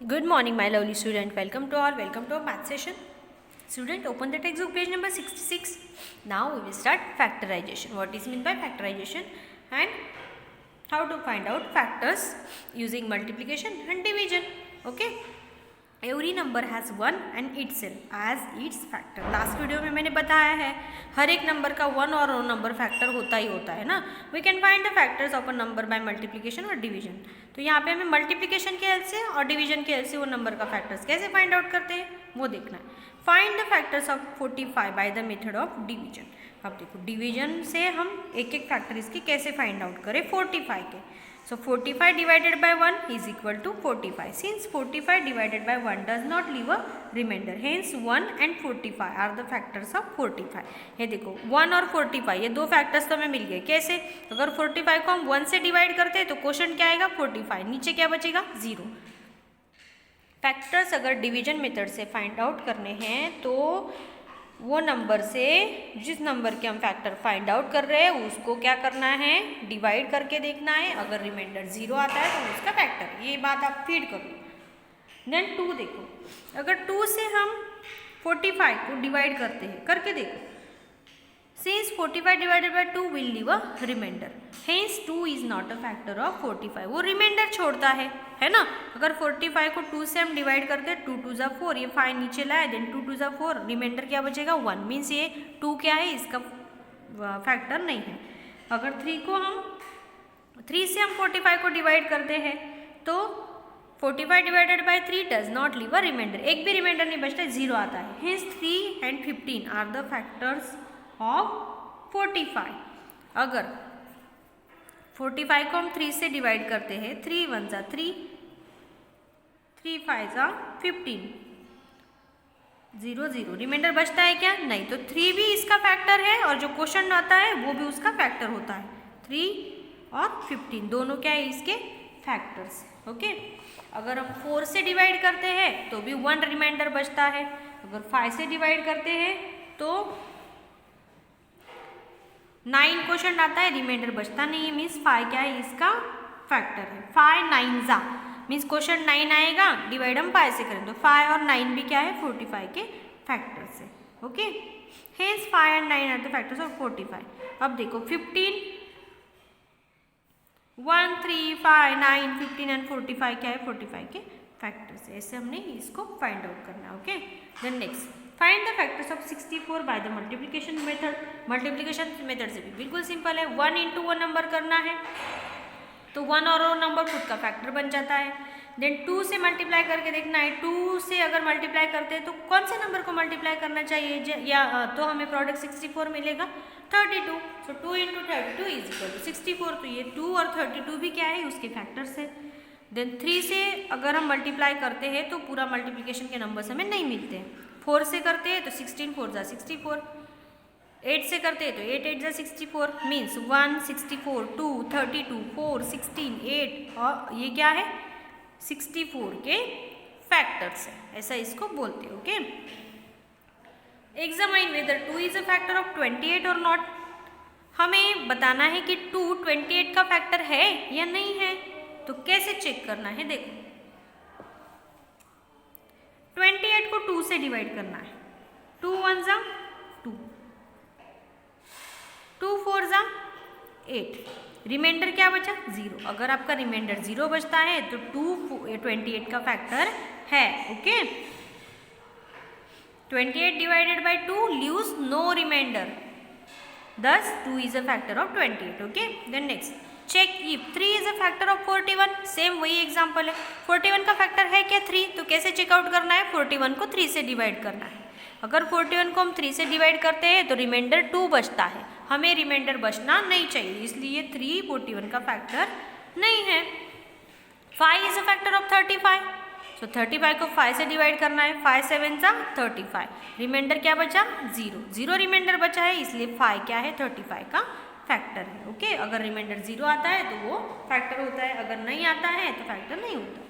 Good morning, my lovely student. Welcome to all. Welcome to our math session. Student, open the textbook page number 66. Now we will start factorization. What is meant by factorization and how to find out factors using multiplication and division. Okay. Every number has one and itself as its factor. Last video में मैंने बताया है हर एक number का one और रो number factor होता ही होता है ना. We can find the factors of a number by multiplication और डिवीजन. तो यहाँ पे हमें मल्टीप्लिकेशन के हेल्प से और डिवीजन के हेल्प से वो नंबर का फैक्टर्स कैसे फाइंड आउट करते हैं वो देखना है. Find the factors of 45 by the method of division. अब देखो डिवीजन से हम एक एक फैक्टर इसके कैसे फाइंड आउट करें 45 के. So 45 divided by 1 is equal to 45. Since 45 divided by 1 does not leave a remainder, hence 1 and 45 are the factors of 45. ये देखो 1 और 45 ये दो फैक्टर्स तो हमें मिल गए. कैसे? अगर 45 को हम 1 से डिवाइड करते हैं तो क्वोशंट क्या आएगा 45. नीचे क्या बचेगा 0. फैक्टर्स अगर डिवीजन मेथड से फाइंड आउट करने हैं तो वो नंबर से जिस नंबर के हम फैक्टर फाइंड आउट कर रहे हैं उसको क्या करना है डिवाइड करके देखना है. अगर रिमाइंडर 0 आता है तो उसका फैक्टर. ये बात आप फीड करो. देन 2 देखो. अगर 2 से हम 45 को डिवाइड करते हैं करके देखो. Since 45 divided by 2 will leave a remainder. Hence 2 is not a factor of 45. वो रिमाइंडर छोड़ता है ना. अगर 45 को 2 से हम डिवाइड करते हैं 2 2 4 ये 5 नीचे लाए देन 2 2 4 रिमाइंडर क्या बचेगा 1. मीन्स ये 2 क्या है इसका फैक्टर नहीं है. अगर 3 से हम 45 को डिवाइड करते हैं तो 45 divided by 3 does not leave a reminder. एक भी रिमाइंडर नहीं बचता 0 आता है. Hence 3 and 15 are the factors of 45. अगर 45 को हम 3 से डिवाइड करते हैं 3 1 जा 3 3 5 जा 15 0 0 रिमाइंडर बचता है क्या नहीं. तो 3 भी इसका फैक्टर है और जो क्वोशंट आता है वो भी उसका फैक्टर होता है. 3 और 15 दोनों क्या है इसके फैक्टर्स. ओके. अगर हम 4 से डिवाइड करते हैं तो भी 1 रिमाइंडर बचता है. अगर 5 से डिवाइड करते हैं तो 9 क्वेश्चन आता है रिमाइंडर बचता नहीं है. मीन्स 5 क्या है इसका फैक्टर है. 5 9 जा मीन्स क्वेश्चन 9 आएगा डिवाइड हम 5 से करें तो 5 और 9 भी क्या है 45 के फैक्टर्स है. Okay. Hence 5 and 9 are the factors of 45. अब देखो 15 1 3 5 9 15 एंड 45 क्या है 45 के फैक्टर्स है. ऐसे हमने इसको फाइंड आउट करना है. Okay. Then next find the factors of 64 by the multiplication method. Multiplication method से भी बिल्कुल सिंपल है. 1 इंटू 1 नंबर करना है तो 1 और वो नंबर खुद का फैक्टर बन जाता है. देन 2 से मल्टीप्लाई करके देखना है. 2 से अगर मल्टीप्लाई करते हैं तो कौन से नंबर को मल्टीप्लाई करना चाहिए या तो हमें प्रोडक्ट 64 मिलेगा 32. सो 2 इंटू 32 इज इक्वल टू 64. तो ये 2 और 32 भी क्या है उसके फैक्टर्स है. देन 3 से अगर हम मल्टीप्लाई करते हैं तो पूरा मल्टीप्लिकेशन के नंबर्स हमें नहीं मिलते हैं. 4 से करते हैं तो 16 4 जा 64. 8 से करते हैं तो 8 8 जा 64. मीन्स 1 64 2 32 4 16 8 और ये क्या है 64 के फैक्टर्स है. ऐसा इसको बोलते हैं. Okay. Examine whether 2 is a factor of 28 और नॉट. हमें बताना है कि 2 28 का फैक्टर है या नहीं है. तो कैसे चेक करना है देखो 28 को 2 से डिवाइड करना है. 2 1 जा 2 2 4 जा 8. रिमाइंडर क्या बचा 0. अगर आपका रिमाइंडर 0 बचता है तो 28 का फैक्टर है. Okay. 28 divided by 2 leaves no reminder. Thus 2 is a factor of 28. Okay. Then next check if 3 is a factor of 41. Same वही एग्जाम्पल है. 41 का फैक्टर है क्या 3. तो कैसे चेकआउट करना है 41 को 3 से डिवाइड करना है. अगर 41 को हम 3 से डिवाइड करते हैं तो रिमाइंडर 2 बचता है. हमें रिमाइंडर बचना नहीं चाहिए इसलिए 3 41 का फैक्टर नहीं है. 5 इज अ फैक्टर ऑफ 35. सो 35 को 5 से डिवाइड करना है. 5 7 जा 35. रिमाइंडर क्या बचा 0 0 रिमाइंडर बचा है इसलिए 5 क्या है 35 का फैक्टर है. ओके. अगर रिमाइंडर 0 आता है तो वो फैक्टर होता है. अगर नहीं आता है तो फैक्टर नहीं होता.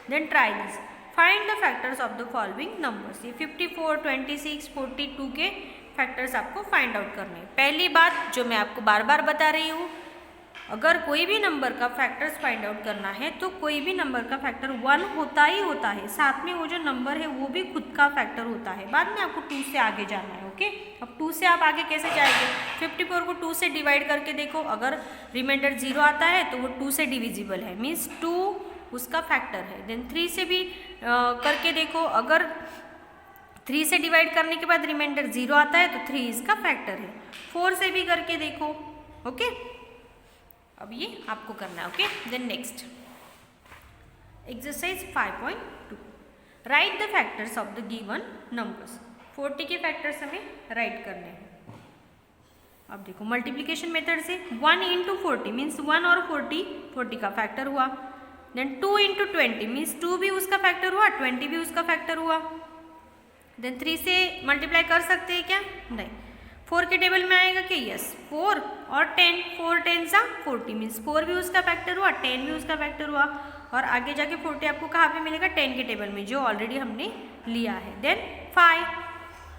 Then try this. Find the factors of the following numbers. ये 54 26 42 के फैक्टर्स आपको फाइंड आउट करने हैं. पहली बात जो मैं आपको बार बार बता रही हूँ अगर कोई भी नंबर का फैक्टर्स फाइंड आउट करना है तो कोई भी नंबर का फैक्टर 1 होता ही होता है, साथ में वो जो नंबर है वो भी खुद का फैक्टर होता है। बाद में आपको 2 से आगे जाना है। ओके, अब 2 से आप आगे कैसे जाएंगे? 54 को 2 से डिवाइड करके देखो, अगर रिमाइंडर 0 आता है तो वो 2 से डिविजिबल है, मीन्स 2 उसका फैक्टर है। देन 3 से भी करके देखो, अगर 3 से डिवाइड करने के बाद रिमाइंडर 0 आता है तो 3 इसका फैक्टर है। 4 से भी करके देखो। ओके, अब ये आपको करना है। Okay, then next exercise 5.2, write the factors of the given numbers. 40 के फैक्टर्स हमें राइट करने हैं। अब देखो मल्टीप्लिकेशन मेथड से 1 इंटू 40 मीन्स 1 और 40 का फैक्टर हुआ। देन 2 इंटू 20 मीन्स 2 भी उसका फैक्टर हुआ, 20 भी उसका फैक्टर हुआ। देन 3 से मल्टीप्लाई कर सकते हैं क्या? नहीं। 4 के टेबल में आएगा कि यस, 4 और 10, 4 10 40 मीन्स 4 भी उसका फैक्टर हुआ, 10 भी उसका फैक्टर हुआ। और आगे जाके 40 आपको कहाँ पे मिलेगा? 10 के टेबल में, जो ऑलरेडी हमने लिया है। देन 5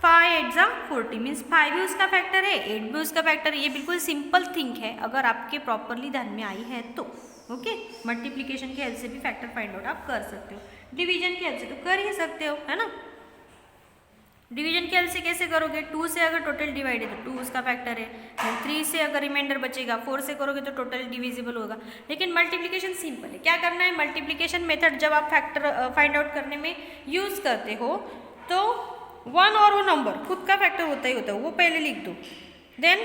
8 40 मीन्स 5 भी उसका फैक्टर है, 8 भी उसका फैक्टर है। ये बिल्कुल सिंपल थिंग है अगर आपके प्रॉपरली ध्यान में आई है तो। ओके, मल्टीप्लीकेशन की हेल्प से भी फैक्टर फाइंड आउट आप कर सकते हो, डिवीजन की हेल्प से तो कर ही सकते हो, है ना। डिवीजन की हेल्प से कैसे करोगे? 2 से अगर टोटल डिवाइड है तो 2 उसका फैक्टर है। 3 से अगर रिमाइंडर बचेगा, 4 से करोगे तो टोटल डिविजिबल होगा। लेकिन मल्टीप्लिकेशन सिंपल है। क्या करना है? मल्टीप्लिकेशन मेथड जब आप फैक्टर फाइंड आउट करने में यूज़ करते हो तो 1 और वो नंबर खुद का फैक्टर होता ही होता है, वो पहले लिख दो। देन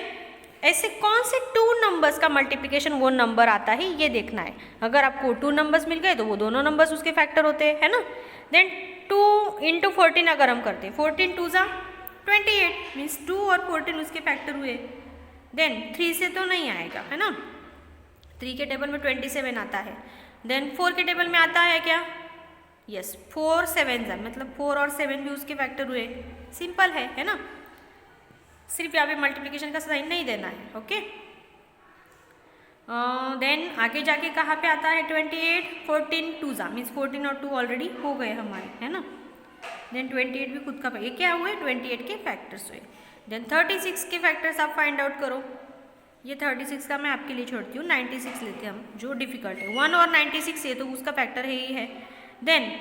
ऐसे कौन से 2 नंबर्स का मल्टीप्लिकेशन वो नंबर आता है ये देखना है। अगर आपको 2 नंबर्स मिल गए तो वो दोनों नंबर्स उसके फैक्टर होते हैं, है ना। देन 2 इंटू 14 अगर हम करते हैं, 14 2 28 मीन्स 2 और 14 उसके फैक्टर हुए। देन 3 से तो नहीं आएगा, है ना, 3 के टेबल में 27 आता है। देन 4 के टेबल में आता है क्या? यस, 4 7 मतलब 4 और 7 भी उसके फैक्टर हुए। सिंपल है ना। सिर्फ यहाँ पे मल्टीप्लिकेशन का साइन नहीं देना है। ओके, देन आगे जाके कहाँ पे आता है? 28 14 2 मीन्स 14 और 2 ऑलरेडी हो गए हमारे, है ना। देन 28 भी खुद का, ये क्या हुए? 28 के फैक्टर्स हुए। देन 36 के फैक्टर्स आप फाइंड आउट करो। ये 36 का मैं आपके लिए छोड़ती हूँ, 96 लेते हैं हम, जो डिफिकल्ट है। 1 और 96 ये तो उसका फैक्टर है ही है। देन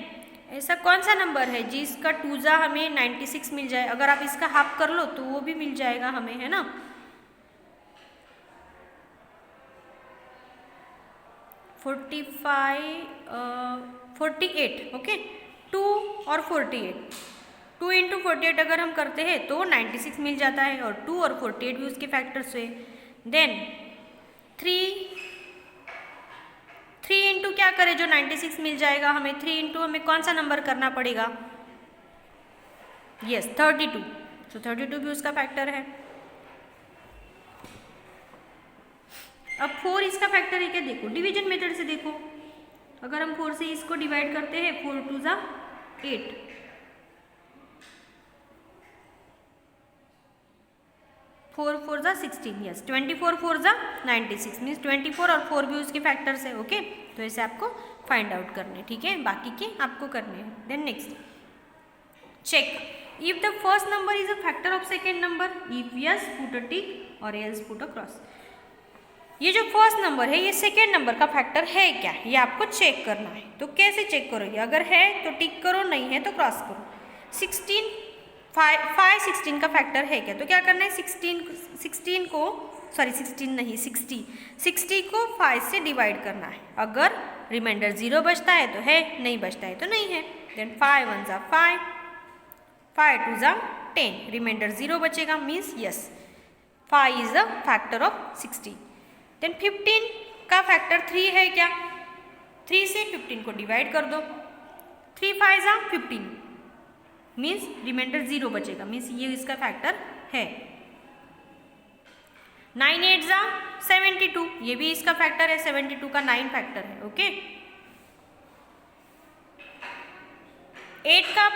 ऐसा कौन सा नंबर है जिसका 2 हमें 96 मिल जाए? अगर आप इसका हाफ कर लो तो वो भी मिल जाएगा हमें, है ना। 48 ओके, 2 और 48, 2 इंटू 48 अगर हम करते हैं तो 96 मिल जाता है, और 2 और 48 भी उसके फैक्टर्स हुए। देन 3 इंटू क्या करें जो 96 मिल जाएगा हमें? 3 इंटू हमें कौन सा नंबर करना पड़ेगा? यस, 32, तो 32 भी उसका फैक्टर है। अब 4 इसका फैक्टर है क्या? देखो डिवीजन मेथड से देखो, अगर हम 4 से इसको डिवाइड करते हैं, 4 2 8, 4 4 16, यस 24 4 96 मीन्स 24 और 4 भी उसके फैक्टर्स है। ओके, तो ऐसे आपको फाइंड आउट करने, ठीक है, बाकी के आपको करने हैं। Then next, check if the first number is a factor of second number, if yes put a tick और एल्स पुट अ क्रॉस। ये जो फर्स्ट नंबर है ये सेकेंड नंबर का फैक्टर है क्या, ये आपको चेक करना है। तो कैसे चेक करोगे? अगर है तो टिक करो, नहीं है तो क्रॉस करो। 5 16 का फैक्टर है क्या? तो क्या करना है? 16 को, सॉरी 16 नहीं 60 को 5 से डिवाइड करना है। अगर रिमाइंडर 0 बचता है तो है, नहीं बचता है तो नहीं है। देन 5 1 5, 5 2 10, रिमाइंडर 0 बचेगा means yes 5 is the factor of 60। Then 15 का फैक्टर 3 है क्या? 3 से 15 को डिवाइड कर दो, 3 5 15 मीन्स रिमाइंडर 0 बचेगा, मीन्स ये इसका फैक्टर है। 9 8 72, ये भी इसका फैक्टर है, 72 का 9 फैक्टर है। ओके, 8 का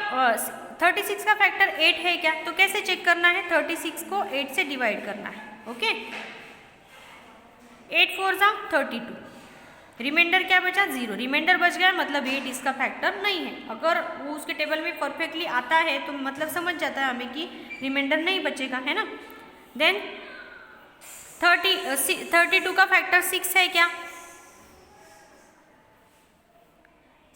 36 का फैक्टर 8 है क्या? तो कैसे चेक करना है? 36 को 8 से डिवाइड करना है। ओके, 8 4 32, रिमाइंडर क्या बचा? 0, रिमाइंडर बच गया मतलब 8 इसका फैक्टर नहीं है। अगर वो उसके टेबल में परफेक्टली आता है तो मतलब समझ जाता है हमें कि रिमाइंडर नहीं बचेगा, है ना। देन 32 का फैक्टर 6 है क्या?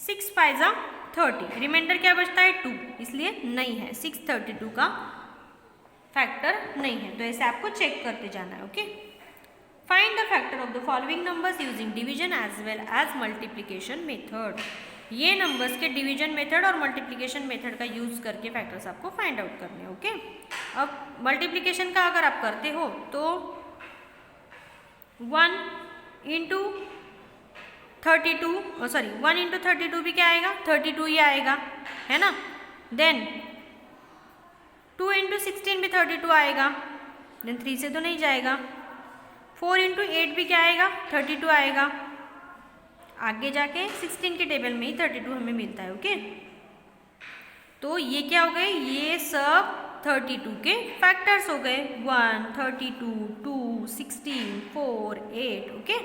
6 5 जा 30, रिमाइंडर क्या बचता है 2, इसलिए नहीं है, 6 32 का फैक्टर नहीं है। तो ऐसे आपको चेक करते जाना है। Okay, find the factor of the following numbers using division as well as multiplication method. ये नंबर्स के डिवीजन मेथड और मल्टीप्लिकेशन मेथड का यूज करके फैक्टर्स आपको फाइंड आउट करने हैं। ओके, अब मल्टीप्लिकेशन का अगर आप करते हो तो 1 इंटू 32 सॉरी 1 इंटू 32 भी क्या आएगा? 32 ही आएगा, है ना। देन 2 इंटू 16 भी 32 आएगा, देन 3 से तो नहीं जाएगा। 4 इंटू 8 भी क्या आएगा? 32 आएगा। आगे जाके 16 के टेबल में ही 32 हमें मिलता है। ओके, तो ये क्या हो गए? ये सब 32 के फैक्टर्स हो गए, 1 32 2 16 4 8। ओके,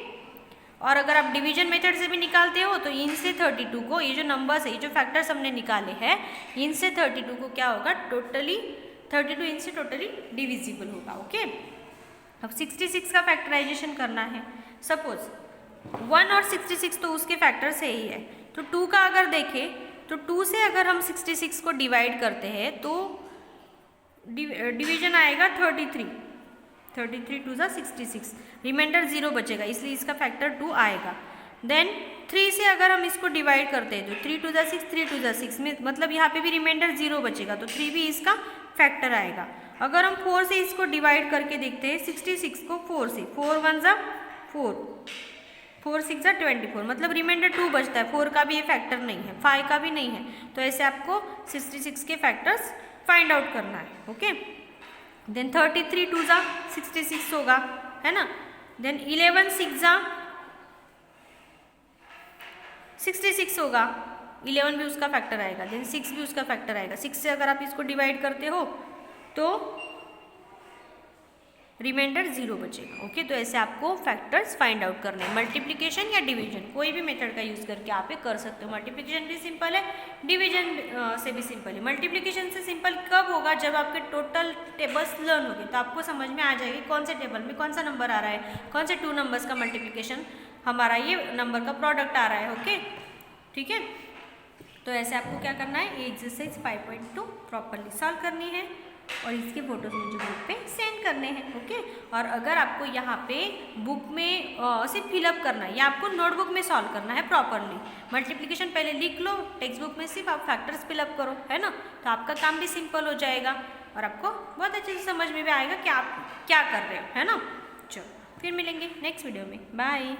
और अगर आप डिवीजन मेथड से भी निकालते हो तो इनसे 32 को, ये जो नंबर्स है, ये जो फैक्टर्स हमने निकाले हैं, इनसे 32 को क्या होगा? टोटली 32 इनसे टोटली डिविजिबल होगा। ओके, अब 66 का फैक्टराइजेशन करना है। सपोज 1 और 66 तो उसके फैक्टर से ही है, तो 2 का अगर देखें तो 2 से अगर हम 66 को डिवाइड करते हैं तो डिवीजन आएगा 33, 33 2 ज़ा 66, रिमाइंडर 0 बचेगा, इसलिए इसका फैक्टर 2 आएगा। देन 3 से अगर हम इसको डिवाइड करते हैं तो 3 2 ज़ा 6 3 2 ज़ा 6 में मतलब यहाँ पे भी रिमाइंडर 0 बचेगा, तो 3 भी इसका फैक्टर आएगा। अगर हम 4 से इसको डिवाइड करके देखते हैं 66 को 4 से, 4 1 ज़ा 4 4 6 ज़ा 24, मतलब रिमाइंडर 2 बचता है, 4 का भी ये फैक्टर नहीं है, 5 का भी नहीं है। तो ऐसे आपको 66 के फैक्टर्स फाइंड आउट करना है। ओके, देन 33 2 ज़ा 66 होगा, है ना। देन 11 6 ज़ा 66 होगा, 11 भी उसका फैक्टर आएगा, देन 6 भी उसका फैक्टर आएगा। 6 से अगर आप इसको डिवाइड करते हो तो रिमाइंडर 0 बचेगा। ओके, तो ऐसे आपको फैक्टर्स फाइंड आउट करने हैं। मल्टीप्लिकेशन या डिवीजन, कोई भी मेथड का यूज़ करके आप ये कर सकते हो। मल्टीप्लिकेशन भी सिंपल है, डिवीजन से भी सिंपल है। मल्टीप्लिकेशन से सिंपल कब होगा? जब आपके टोटल टेबल्स लर्न होगी, तो आपको समझ में आ जाएगी कौन से टेबल में कौन सा नंबर आ रहा है, कौन से 2 नंबर्स का मल्टीप्लिकेशन हमारा ये नंबर का प्रोडक्ट आ रहा है। ओके, ठीक है, तो ऐसे आपको क्या करना है, ये एक्सरसाइज 5.2 प्रॉपरली सॉल्व करनी है और इसके फोटोज मुझे ग्रुप पे सेंड करने हैं। ओके, और अगर आपको यहाँ पे बुक में सिर्फ फिलअप करना है या आपको नोटबुक में सॉल्व करना है प्रॉपरली, मल्टीप्लिकेशन पहले लिख लो, टेक्स्ट बुक में सिर्फ आप फैक्टर्स फिलअप करो, है ना, तो आपका काम भी सिंपल हो जाएगा और आपको बहुत अच्छे से समझ में भी आएगा कि आप क्या कर रहे हो, है ना। चलो फिर मिलेंगे नेक्स्ट वीडियो में, बाय।